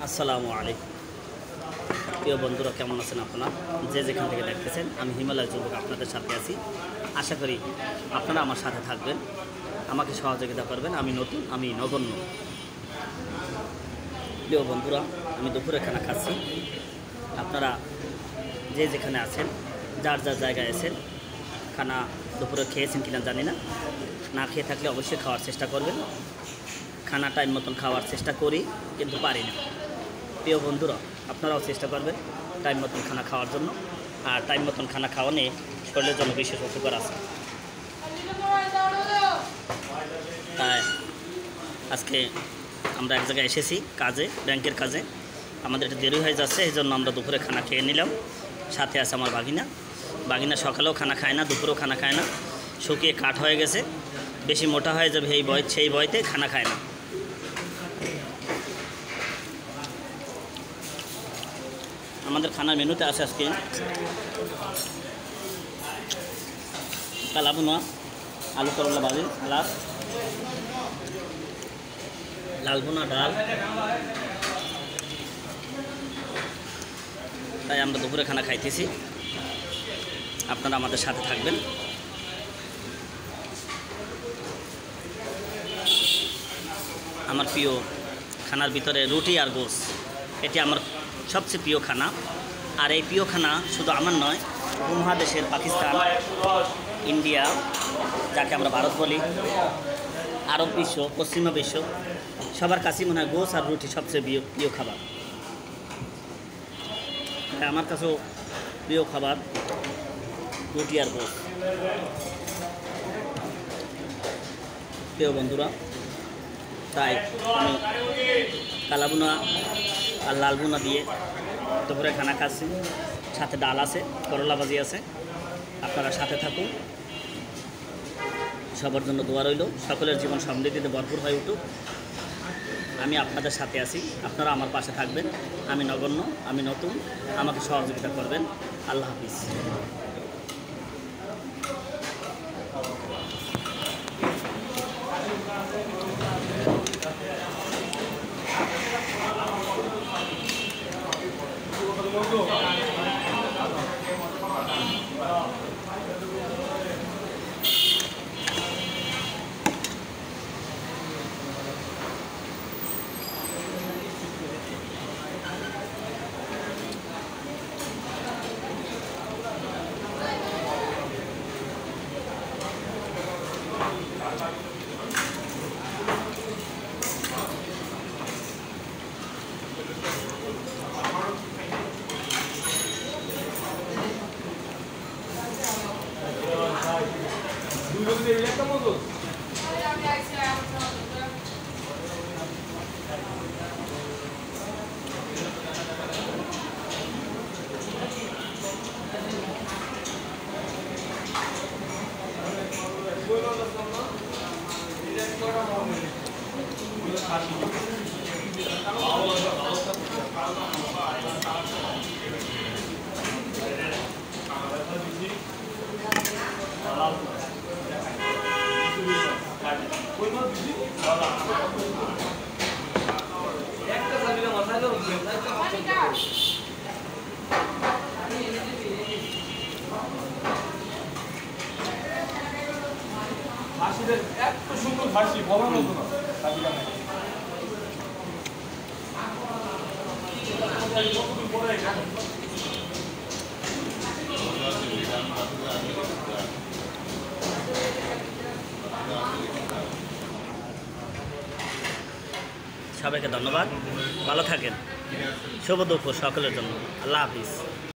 আসসালামু আলাইকুম প্রিয় বন্ধুরা, কেমন আছেন আপনারা? যে যেখান থেকে দেখতেছেন, আমি হিমালয় যুবক আপনাদের সাথে আছি। আশা করি আপনারা আমার সাথে থাকবেন, আমাকে সহযোগিতা করবেন। আমি নতুন, আমি নগণ্য। প্রিয় বন্ধুরা, আমি দুপুরে খানা খাচ্ছি। আপনারা যে যেখানে আছেন, যার যার জায়গায় আছেন, খানা দুপুরে খেয়েছেন কিনা জানি না। না খেয়ে থাকলে অবশ্যই খাওয়ার চেষ্টা করবেন। খানা টাইম মতন খাওয়ার চেষ্টা করি, কিন্তু পারি না। প্রিয় বন্ধুরা, আপনারাও চেষ্টা করবেন টাইম মতন খানা খাওয়ার জন্য। আর টাইম মতন খানা খাওয়া নিয়ে শরীরের জন্য বিশেষ উপকার আছে। তাই আজকে আমরা এক জায়গায় এসেছি কাজে, ব্যাংকের কাজে। আমাদের একটু দেরি হয়ে যাচ্ছে, এই জন্য আমরা দুপুরে খানা খেয়ে নিলাম। সাথে আছে আমার বাগিনা সকালেও খানা খায় না, দুপুরেও খানা খায় না। শুকিয়ে কাঠ হয়ে গেছে, বেশি মোটা হয়ে যাবে সেই বয়তে খানা খায় না। আমাদের খানার মেনুতে আছে আজকে কালাবুনা, আলু করলা ভাজি, সালাদ, লালবোনা, ডাল। তাই আমরা দুপুরে খানা খাইতেছি। আপনারা আমাদের সাথে থাকবেন। আমার প্রিয় খানার ভিতরে রুটি আর গোশ, এটি আমার সবচেয়ে প্রিয় খানা। আর এই প্রিয় খানা শুধু আমার নয়, উপমহাদেশের পাকিস্তান, ইন্ডিয়া, যাকে আমরা ভারত বলি, আরব বিশ্ব, পশ্চিমা বিশ্ব, সবার কাছেই মনে হয় গোশ আর রুটি সবচেয়ে প্রিয় খাবার। তাই আমার কাছেও প্রিয় খাবার রুটি আর গোশ। প্রিয় বন্ধুরা, তাই আমি কালাবুনা আর লালবোনা দিয়ে দুপুরে খানা খাচ্ছি। সাথে ডাল আছে, করলা ভাজি আছে। আপনারা সাথে থাকুন। সবার জন্য দোয়া রইল, সকলের জীবন সমৃদ্ধিতে ভরপুর হয়ে উঠুক। আমি আপনাদের সাথে আছি, আপনারা আমার পাশে থাকবেন। আমি নগণ্য, আমি নতুন, আমাকে সহযোগিতা করবেন। আল্লাহ হাফিজ। এত সুন্দর হাসি বলার মতো না। সবাইকে ধন্যবাদ, ভালো থাকেন। শুভ দুপুর সকলের জন্য। আল্লাহ হাফিজ।